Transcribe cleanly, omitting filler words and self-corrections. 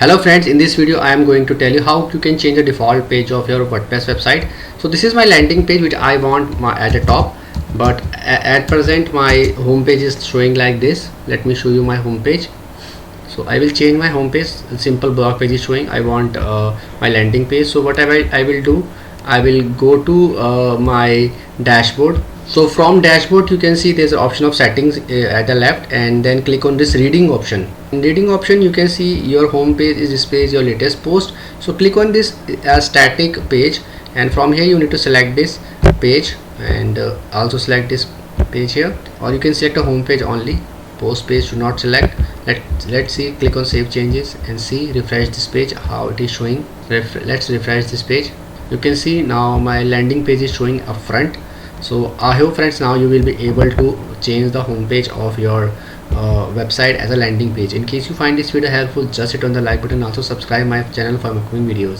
Hello friends, in this video I am going to tell you how you can change the default page of your WordPress website. So this is my landing page which I want at the top, but at present my home page is showing like this. Let me show you my home page. So I will change my home page. Simple blog page is showing. I want my landing page. So whatever I will do, I will go to my dashboard. So from dashboard you can see there's an option of settings at the left, and then click on this reading option. In reading option you can see your home page is displays your latest post. So click on this static page, and from here you need to select this page and also select this page here, or you can select a home page only. Post page should not select. Let's see, click on save changes and see, refresh this page how it is showing. Let's refresh this page. You can see now my landing page is showing up front. So I hope friends now you will be able to change the home page of your website as a landing page. In case you find this video helpful, just hit on the like button, also subscribe my channel for upcoming videos.